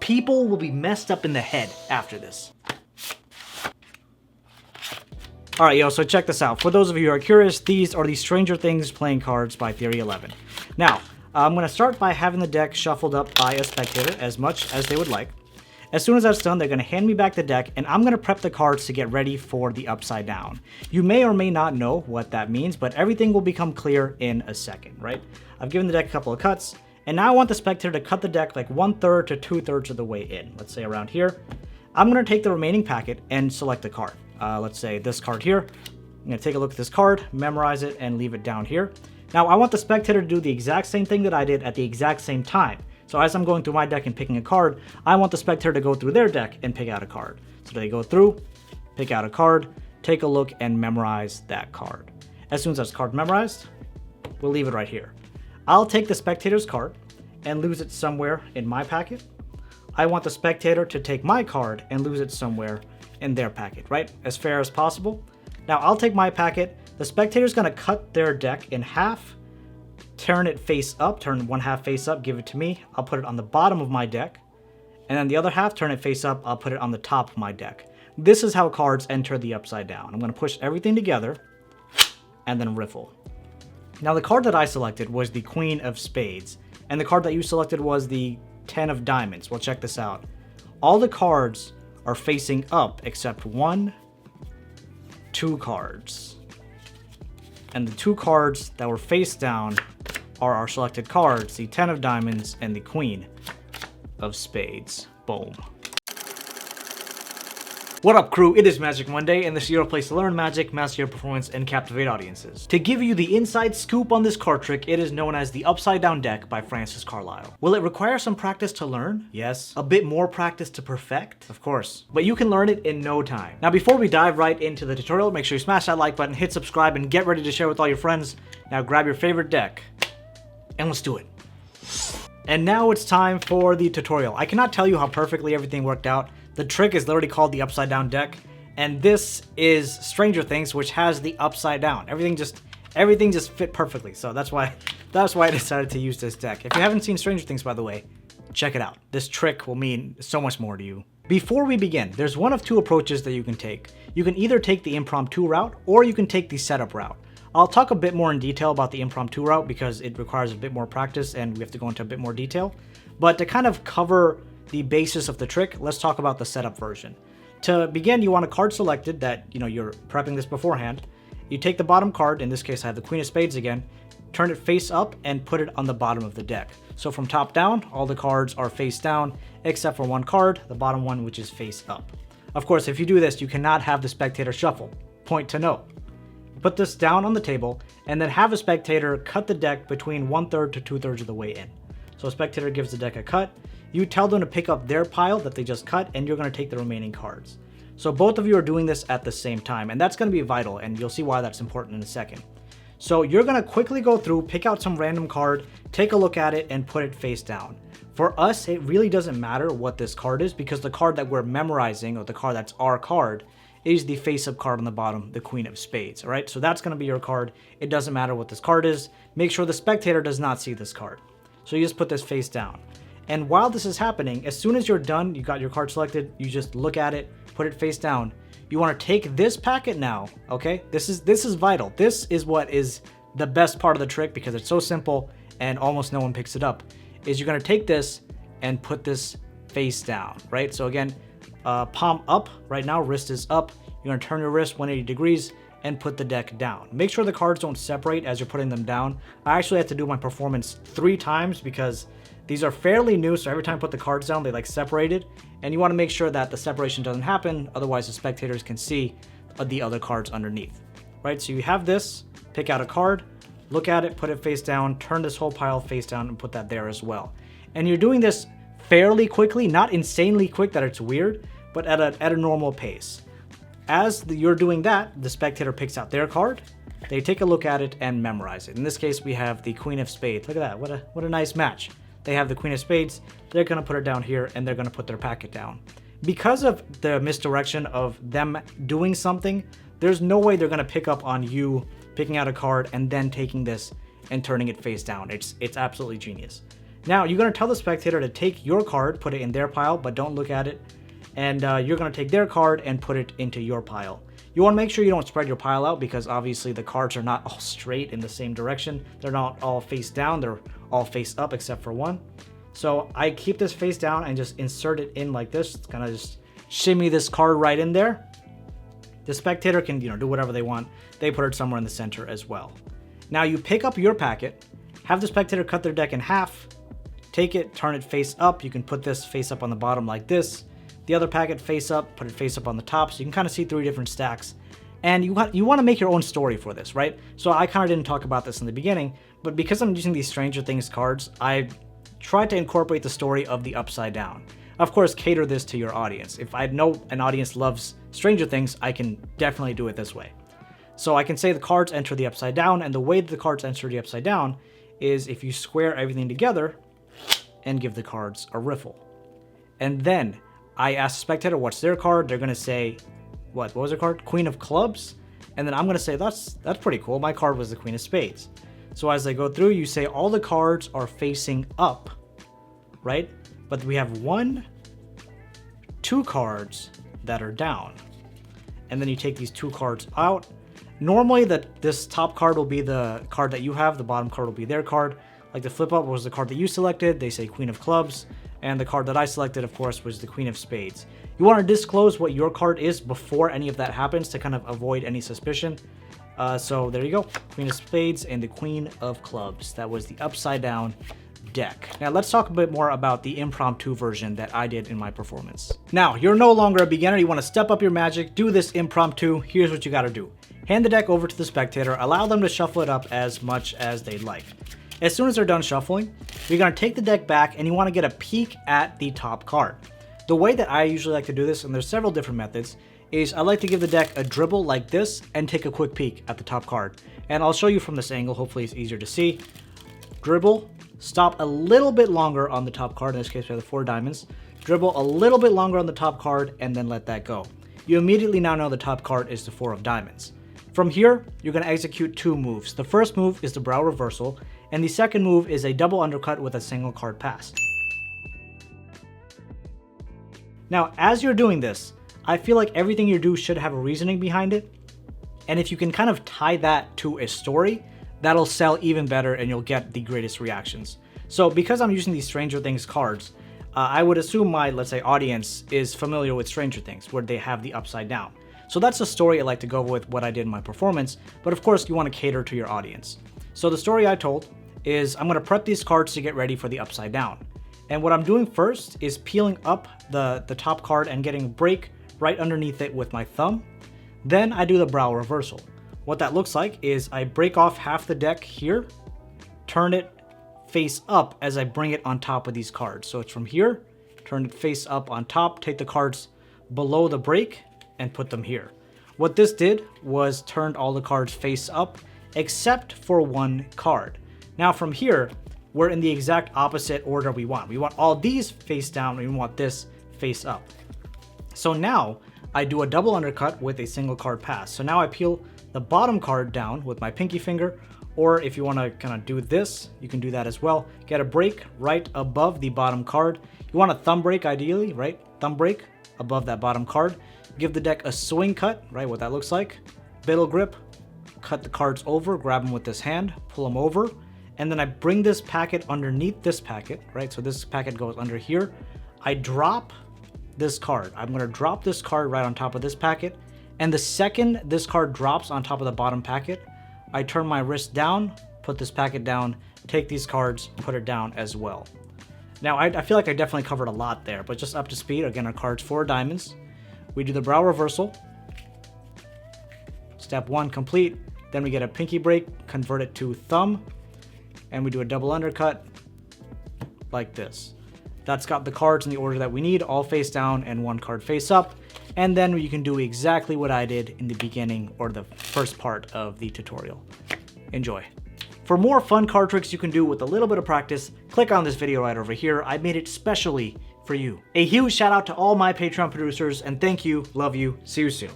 People will be messed up in the head after this. Alright, yo, so check this out. For those of you who are curious, these are the Stranger Things playing cards by Theory 11. Now, I'm going to start by having the deck shuffled up by a spectator as much as they would like. As soon as that's done, they're going to hand me back the deck, and I'm going to prep the cards to get ready for the upside down. You may or may not know what that means, but everything will become clear in a second, right? I've given the deck a couple of cuts, and now I want the spectator to cut the deck like 1/3 to 2/3 of the way in. Let's say around here. I'm going to take the remaining packet and select a card. Let's say this card here. I'm going to take a look at this card, memorize it, and leave it down here. Now, I want the spectator to do the exact same thing that I did at the exact same time. So as I'm going through my deck and picking a card, I want the spectator to go through their deck and pick out a card. So they go through, pick out a card, take a look, and memorize that card. As soon as that's card memorized, we'll leave it right here. I'll take the spectator's card and lose it somewhere in my packet. I want the spectator to take my card and lose it somewhere in their packet, right? As fair as possible. Now I'll take my packet. The spectator's gonna cut their deck in half, turn it face up, turn one half face up, give it to me. I'll put it on the bottom of my deck. And then the other half, turn it face up, I'll put it on the top of my deck. This is how cards enter the upside down. I'm gonna push everything together and then riffle. Now the card that I selected was the Queen of Spades. And the card that you selected was the 10 of Diamonds. Well, check this out. All the cards are facing up except 1, 2 cards. And the 2 cards that were face down are our selected cards, the 10 of Diamonds and the Queen of Spades. Boom. What up, crew? It is Magic Monday, and this is your place to learn Magic, master your performance, and captivate audiences. To give you the inside scoop on this card trick, it is known as the Upside Down Deck by Francis Carlisle. Will it require some practice to learn? Yes. A bit more practice to perfect? Of course. But you can learn it in no time. Now, before we dive right into the tutorial, make sure you smash that like button, hit subscribe, and get ready to share with all your friends. Now grab your favorite deck, and let's do it. And now it's time for the tutorial. I cannot tell you how perfectly everything worked out. The trick is literally called the Upside Down Deck, and this is Stranger Things, which has the upside down. Everything just fit perfectly, so that's why I decided to use this deck. If you haven't seen Stranger Things, by the way, check it out. This trick will mean so much more to you. Before we begin, there's one of 2 approaches that you can take. You can either take the impromptu route, or you can take the setup route. I'll talk a bit more in detail about the impromptu route because it requires a bit more practice and we have to go into a bit more detail. But to kind of cover the basis of the trick, let's talk about the setup version. To begin, you want a card selected that, you're prepping this beforehand. You take the bottom card, in this case I have the Queen of Spades again, turn it face up and put it on the bottom of the deck. So from top down, all the cards are face down except for one card, the bottom one, which is face up. Of course, if you do this, you cannot have the spectator shuffle. Point to note. Put this down on the table and then have a spectator cut the deck between 1/3 to 2/3 of the way in. So a spectator gives the deck a cut. You tell them to pick up their pile that they just cut, and you're going to take the remaining cards. So both of you are doing this at the same time, and that's going to be vital, and you'll see why that's important in a second. So you're going to quickly go through, pick out some random card, take a look at it, and put it face down. For us, it really doesn't matter what this card is, because the card that we're memorizing, or the card that's our card, is the face-up card on the bottom, the Queen of Spades, all right? So that's going to be your card. It doesn't matter what this card is. Make sure the spectator does not see this card. So you just put this face down. And while this is happening, as soon as you're done, you got your card selected, you just look at it, put it face down. You want to take this packet now, okay? This is vital. This is what is the best part of the trick because it's so simple and almost no one picks it up, is you're going to take this and put this face down, right? So again, palm up right now, wrist is up. You're going to turn your wrist 180 degrees and put the deck down. Make sure the cards don't separate as you're putting them down. I actually had to do my performance 3 times because these are fairly new, so every time I put the cards down, they like separated. And you want to make sure that the separation doesn't happen, otherwise the spectators can see the other cards underneath, right? So you have this, pick out a card, look at it, put it face down, turn this whole pile face down and put that there as well. And you're doing this fairly quickly, not insanely quick that it's weird, but at a normal pace. As you're doing that, the spectator picks out their card, they take a look at it and memorize it. In this case, we have the Queen of Spades. Look at that, what a nice match. They have the Queen of Spades, they're going to put it down here, and they're going to put their packet down. Because of the misdirection of them doing something, there's no way they're going to pick up on you picking out a card and then taking this and turning it face down. It's absolutely genius. Now you're going to tell the spectator to take your card, put it in their pile, but don't look at it. And you're going to take their card and put it into your pile. You want to make sure you don't spread your pile out because obviously the cards are not all straight in the same direction. They're not all face down, they're all face up except for one. So I keep this face down and just insert it in like this. It's kind of just shimmy this card right in there. The spectator can, do whatever they want. They put it somewhere in the center as well. Now you pick up your packet, have the spectator cut their deck in half, take it, turn it face up. You can put this face up on the bottom like this. The other packet face up, put it face up on the top, so you can kind of see 3 different stacks. And you want to make your own story for this, right? So I kind of didn't talk about this in the beginning, but because I'm using these Stranger Things cards, I tried to incorporate the story of the Upside Down. Of course, cater this to your audience. If I know an audience loves Stranger Things, I can definitely do it this way. So I can say the cards enter the Upside Down, and the way that the cards enter the Upside Down is if you square everything together and give the cards a riffle. And then I ask the spectator what's their card. They're going to say, what was their card? Queen of Clubs. And then I'm going to say, that's pretty cool. My card was the Queen of Spades. So as they go through, you say all the cards are facing up, right? But we have 2 cards that are down. And then you take these 2 cards out. Normally this top card will be the card that you have. The bottom card will be their card. Like the flip up was the card that you selected. They say Queen of Clubs. And the card that I selected, of course, was the Queen of Spades. You want to disclose what your card is before any of that happens to kind of avoid any suspicion. So there you go. Queen of Spades and the Queen of Clubs. That was the Upside Down deck. Now let's talk a bit more about the impromptu version that I did in my performance. Now, you're no longer a beginner. You want to step up your magic, do this impromptu. Here's what you got to do. Hand the deck over to the spectator. Allow them to shuffle it up as much as they'd like. As soon as they're done shuffling, you're going to take the deck back and you want to get a peek at the top card. The way that I usually like to do this, and there's several different methods, is I like to give the deck a dribble like this and take a quick peek at the top card. And I'll show you from this angle, hopefully it's easier to see. Dribble, stop a little bit longer on the top card, in this case we have the 4 diamonds. Dribble a little bit longer on the top card and then let that go. You immediately now know the top card is the 4 of diamonds. From here, you're going to execute 2 moves. The first move is the brow reversal, and the second move is a double undercut with a single card pass. Now, as you're doing this, I feel like everything you do should have a reasoning behind it, and if you can kind of tie that to a story, that'll sell even better and you'll get the greatest reactions. So because I'm using these Stranger Things cards, I would assume my, let's say, audience is familiar with Stranger Things, where they have the Upside Down. So that's the story I like to go with what I did in my performance, but of course you want to cater to your audience. So the story I told is I'm going to prep these cards to get ready for the Upside Down. And what I'm doing first is peeling up the top card and getting a break right underneath it with my thumb. Then I do the brow reversal. What that looks like is I break off half the deck here, turn it face up as I bring it on top of these cards. So it's from here, turn it face up on top, take the cards below the break, and put them here. What this did was turned all the cards face up except for 1 card. Now from here, we're in the exact opposite order we want. We want all these face down, and we want this face up. So now I do a double undercut with a single card pass. So now I peel the bottom card down with my pinky finger, or if you want to kind of do this, you can do that as well. Get a break right above the bottom card. You want a thumb break ideally, right? Thumb break above that bottom card. Give the deck a swing cut, right? What that looks like. Biddle grip, cut the cards over, grab them with this hand, pull them over, and then I bring this packet underneath this packet, right? So this packet goes under here. I drop this card. I'm going to drop this card right on top of this packet, and the second this card drops on top of the bottom packet, I turn my wrist down, put this packet down, take these cards, put it down as well. Now I feel like I definitely covered a lot there, but just up to speed. Again, our cards 4 diamonds. We do the brow reversal. Step 1 complete. Then we get a pinky break, convert it to thumb, and we do a double undercut like this. That's got the cards in the order that we need, all face down and 1 card face up. And then you can do exactly what I did in the beginning or the first part of the tutorial. Enjoy. For more fun card tricks you can do with a little bit of practice, click on this video right over here. I made it specially for you. A huge shout out to all my Patreon producers, and thank you, love you, see you soon.